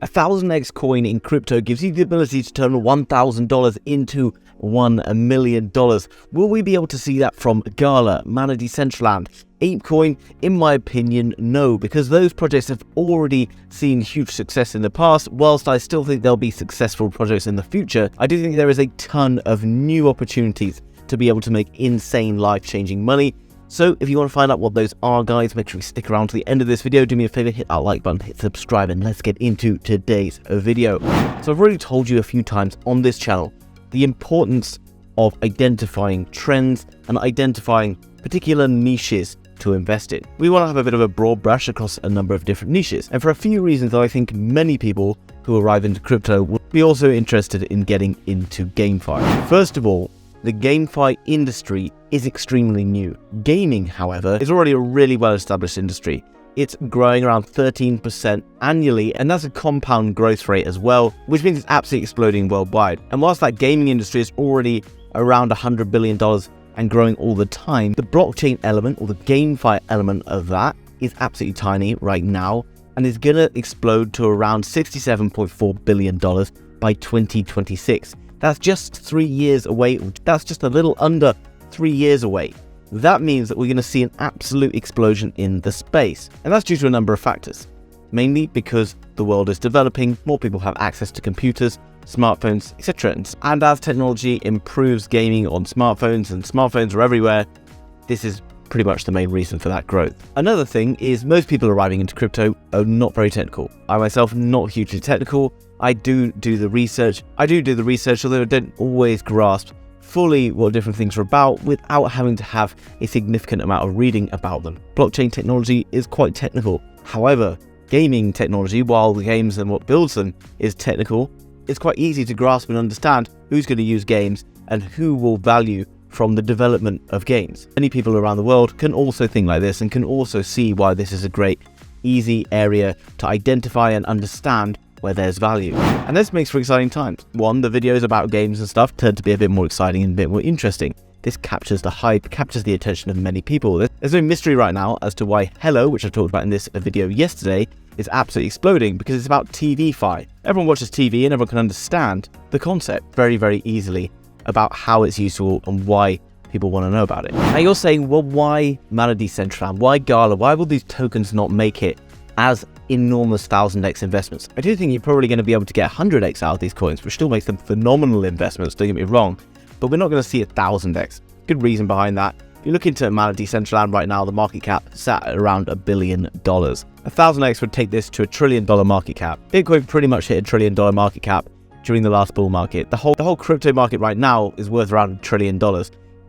1000x coin in crypto gives you the ability to turn $1,000 into $1 million. Will we be able to see that from Gala, Mana Decentraland, ApeCoin? In my opinion, no, because those projects have already seen huge success in the past. Whilst I still think there'll be successful projects in the future, I do think there is a ton of new opportunities to be able to make insane life-changing money. So if you want to find out what those are, guys, make sure you stick around to the end of this video. Do me a favor, hit that like button, hit subscribe, and let's get into today's video. So I've already told you a few times on this channel the importance of identifying trends and identifying particular niches to invest in. We want to have a bit of a broad brush across a number of different niches, and for a few reasons I think many people who arrive into crypto will be also interested in getting into GameFi. First of all, the GameFi industry is extremely new. Gaming, however, is already a really well-established industry. It's growing around 13% annually, and that's a compound growth rate as well, which means it's absolutely exploding worldwide. And whilst that gaming industry is already around $100 billion and growing all the time, the blockchain element or the GameFi element of that is absolutely tiny right now and is gonna explode to around $67.4 billion by 2026. That's just 3 years away. That's just a little under 3 years away. That means that we're going to see an absolute explosion in the space. And that's due to a number of factors. Mainly because the world is developing, more people have access to computers, smartphones, etc. And as technology improves gaming on smartphones, and smartphones are everywhere, this is pretty much the main reason for that growth. Another thing is most people arriving into crypto are not very technical. I myself, not hugely technical. I do the research, although I don't always grasp fully what different things are about without having to have a significant amount of reading about them. Blockchain technology is quite technical. However, gaming technology, while the games and what builds them is technical, it's quite easy to grasp and understand who's going to use games and who will value from the development of games. Many people around the world can also think like this and can also see why this is a great, easy area to identify and understand where there's value. And this makes for exciting times. One, the videos about games and stuff tend to be a bit more exciting and a bit more interesting. This captures the hype, captures the attention of many people. There's no mystery right now as to why Hello, which I talked about in this video yesterday, is absolutely exploding, because it's about TV-fi. Everyone watches TV and everyone can understand the concept very, very easily about how it's useful and why people want to know about it. Now you're saying, well, why Mana Decentraland? Why Gala? Why will these tokens not make it as enormous 1000x investments? I do think you're probably going to be able to get 100x out of these coins, which still makes them phenomenal investments, don't get me wrong, but we're not going to see 1000x. Good reason behind that. If you look into Mana Decentraland right now, the market cap sat at around $1 billion. 1000x would take this to $1 trillion market cap. Bitcoin pretty much hit $1 trillion market cap during the last bull market. The whole crypto market right now is worth around $1 trillion.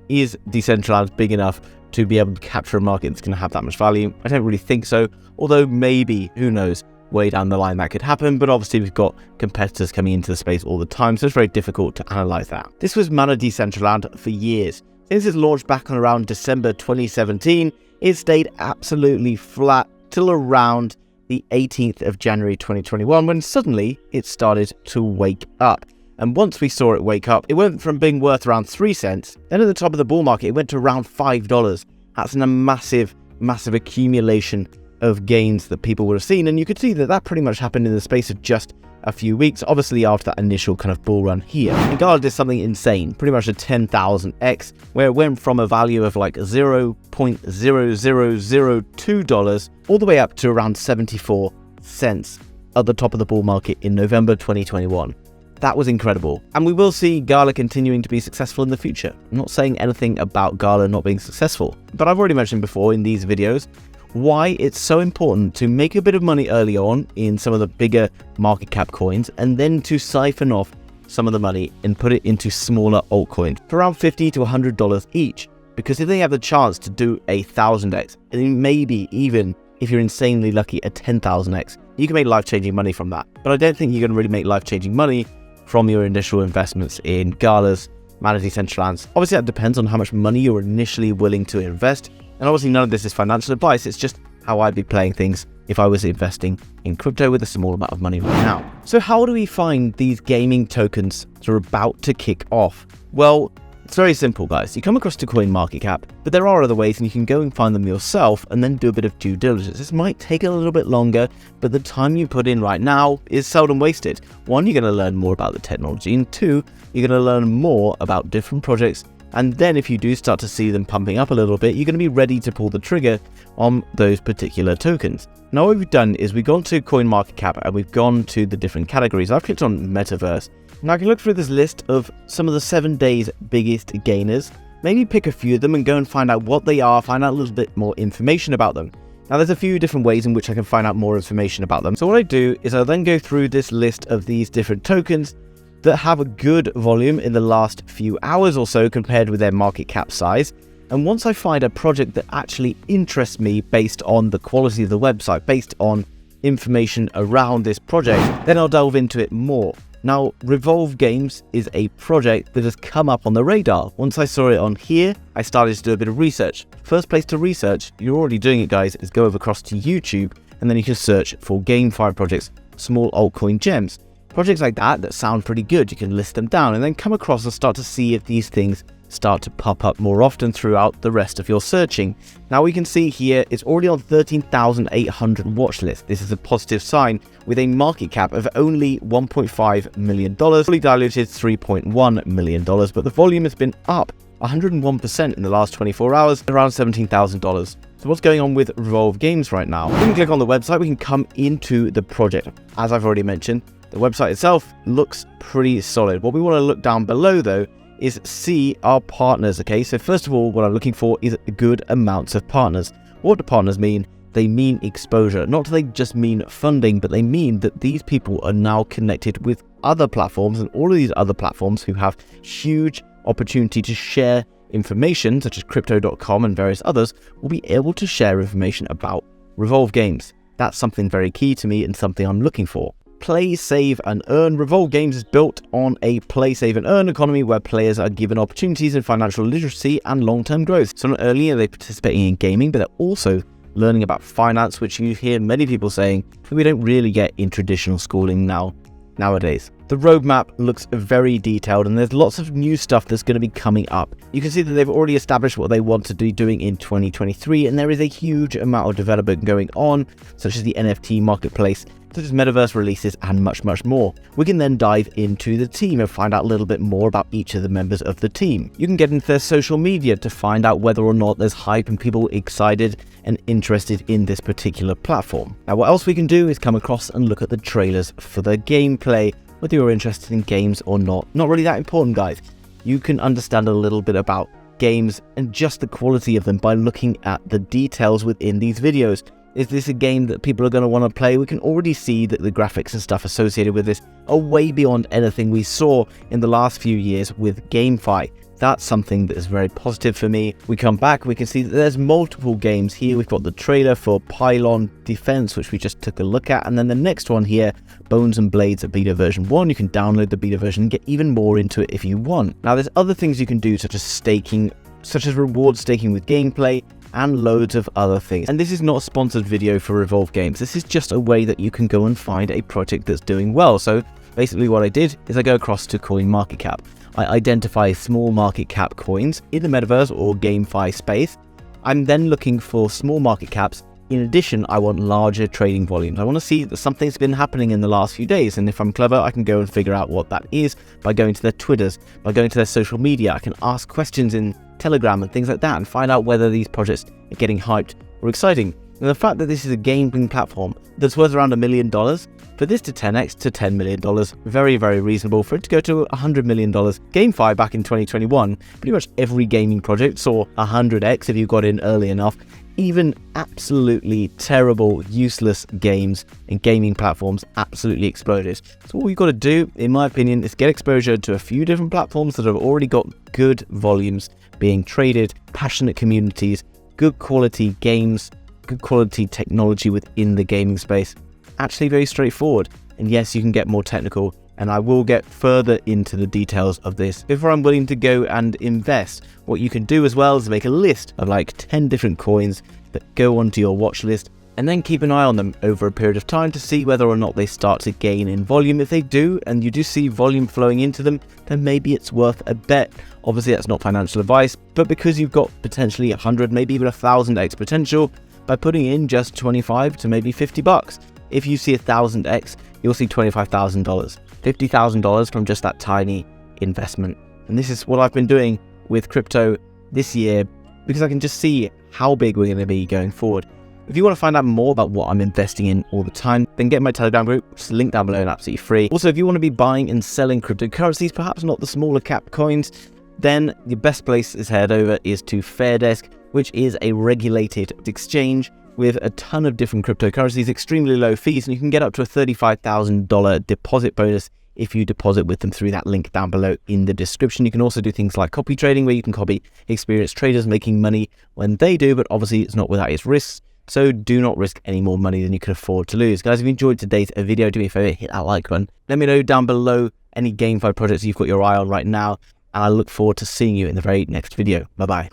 Is Decentraland big enough to be able to capture a market that's going to have that much value? I don't really think so, although maybe, who knows, way down the line that could happen, but obviously we've got competitors coming into the space all the time, so it's very difficult to analyze that. This was Mana Decentraland for years. Since its launch back on around December 2017, it stayed absolutely flat till around the 18th of January 2021, when suddenly it started to wake up. And once we saw it wake up, it went from being worth around 3 cents, then at the top of the bull market, it went to around $5. That's a massive, massive accumulation of gains that people would have seen. And you could see that that pretty much happened in the space of just a few weeks, obviously after that initial kind of bull run here. And Gala did something insane, pretty much a 10,000x, where it went from a value of like $0.0002 all the way up to around 74 cents at the top of the bull market in November 2021. That was incredible. And we will see Gala continuing to be successful in the future. I'm not saying anything about Gala not being successful, but I've already mentioned before in these videos why it's so important to make a bit of money early on in some of the bigger market cap coins, and then to siphon off some of the money and put it into smaller altcoins for around $50 to $100 each. Because if they have the chance to do a 1000x, and maybe even, if you're insanely lucky, a 10,000x, you can make life-changing money from that. But I don't think you're going to really make life-changing money from your initial investments in Gala's, Mana Decentraland's. Obviously that depends on how much money you're initially willing to invest, and obviously none of this is financial advice, it's just how I'd be playing things if I was investing in crypto with a small amount of money right now. So how do we find these gaming tokens that are about to kick off? Well, It's very simple, guys. You come across to CoinMarketCap, but there are other ways and you can go and find them yourself and then do a bit of due diligence. This might take a little bit longer, but the time you put in right now is seldom wasted. One, you're going to learn more about the technology, and two, you're going to learn more about different projects. And then if you do start to see them pumping up a little bit, you're going to be ready to pull the trigger on those particular tokens. Now what we've done is we've gone to CoinMarketCap and we've gone to the different categories. I've clicked on Metaverse. Now I can look through this list of some of the 7 days biggest gainers, maybe pick a few of them and go and find out what they are, find out a little bit more information about them. Now there's a few different ways in which I can find out more information about them. So what I do is I then go through this list of these different tokens that have a good volume in the last few hours or so compared with their market cap size. And once I find a project that actually interests me based on the quality of the website, based on information around this project, then I'll delve into it more. Now, Revolve Games is a project that has come up on the radar. Once I saw it on here, I started to do a bit of research. First place to research, you're already doing it, guys, is go over across to YouTube, and then you can search for GameFi projects, small altcoin gems. Projects like that sound pretty good, you can list them down and then come across and start to see if these things start to pop up more often throughout the rest of your searching. Now we can see here it's already on 13,800 watch list. This is a positive sign with a market cap of only $1.5 million, fully diluted $3.1 million, but the volume has been up 101% in the last 24 hours, around $17,000. So what's going on with Revolve Games right now? We can click on the website, we can come into the project. As I've already mentioned, the website itself looks pretty solid. What we want to look down below though is see our partners. Okay, so first of all, what I'm looking for is good amounts of partners. What do partners mean? They mean exposure. Not do they just mean funding, but they mean that these people are now connected with other platforms, and all of these other platforms who have huge opportunity to share information, such as crypto.com and various others, will be able to share information about Revolve Games. That's something very key to me and something I'm looking for. Play, save, and earn. Revolve Games is built on a play, save, and earn economy where players are given opportunities in financial literacy and long-term growth. So not only are they participating in gaming, but they're also learning about finance, which you hear many people saying that we don't really get in traditional schooling nowadays. The roadmap looks very detailed and there's lots of new stuff that's going to be coming up. You can see that they've already established what they want to be doing in 2023, and there is a huge amount of development going on, such as the NFT marketplace, such as metaverse releases, and much more. We can then dive into the team and find out a little bit more about each of the members of the team. You can get into their social media to find out whether or not there's hype and people excited and interested in this particular platform. Now what else we can do is come across and look at the trailers for the gameplay, whether you're interested in games or not. Not really that important, guys. You can understand a little bit about games and just the quality of them by looking at the details within these videos. Is this a game that people are going to want to play? We can already see that the graphics and stuff associated with this are way beyond anything we saw in the last few years with GameFi. That's something that is very positive for me. We come back, we can see that there's multiple games here. We've got the trailer for Pylon Defense, which we just took a look at. And then the next one here, Bones and Blades, a beta version 1. You can download the beta version and get even more into it if you want. Now there's other things you can do, such as staking, such as reward staking with gameplay, and loads of other things. And this is not a sponsored video for Revolve Games. This is just a way that you can go and find a project that's doing well. So basically what I did is I go across to CoinMarketCap. I identify small market cap coins in the metaverse or GameFi space. I'm then looking for small market caps. In addition, I want larger trading volumes. I want to see that something's been happening in the last few days, and if I'm clever, I can go and figure out what that is by going to their Twitters, by going to their social media. I can ask questions in Telegram and things like that and find out whether these projects are getting hyped or exciting. And the fact that this is a gaming platform that's worth around $1 million, for this to 10x to $10 million, very reasonable. For it to go to $100 million, GameFi back in 2021, pretty much every gaming project saw 100x if you got in early enough. Even absolutely terrible, useless games and gaming platforms absolutely exploded. So all you've got to do, in my opinion, is get exposure to a few different platforms that have already got good volumes being traded, passionate communities, good quality games, good quality technology within the gaming space. Actually very straightforward. And yes, you can get more technical, and I will get further into the details of this before I'm willing to go and invest. What you can do as well is make a list of like 10 different coins that go onto your watch list. and then keep an eye on them over a period of time to see whether or not they start to gain in volume. If they do, and you do see volume flowing into them, then maybe it's worth a bet. Obviously that's not financial advice, but because you've got potentially 100, maybe even 1000x potential, by putting in just 25 to maybe 50 bucks. If you see 1000x, you'll see $25,000, $50,000 from just that tiny investment. And this is what I've been doing with crypto this year, because I can just see how big we're going to be going forward. If you want to find out more about what I'm investing in all the time, then get my Telegram group, which is linked down below and absolutely free. Also, if you want to be buying and selling cryptocurrencies, perhaps not the smaller cap coins, then the best place to head over is to Fairdesk, which is a regulated exchange with a ton of different cryptocurrencies, extremely low fees, and you can get up to a $35,000 deposit bonus if you deposit with them through that link down below in the description. You can also do things like copy trading, where you can copy experienced traders making money when they do, but obviously it's not without its risks. So do not risk any more money than you can afford to lose. Guys, if you enjoyed today's video, do me a favor, hit that like button. Let me know down below any GameFi projects you've got your eye on right now, and I look forward to seeing you in the very next video. Bye-bye.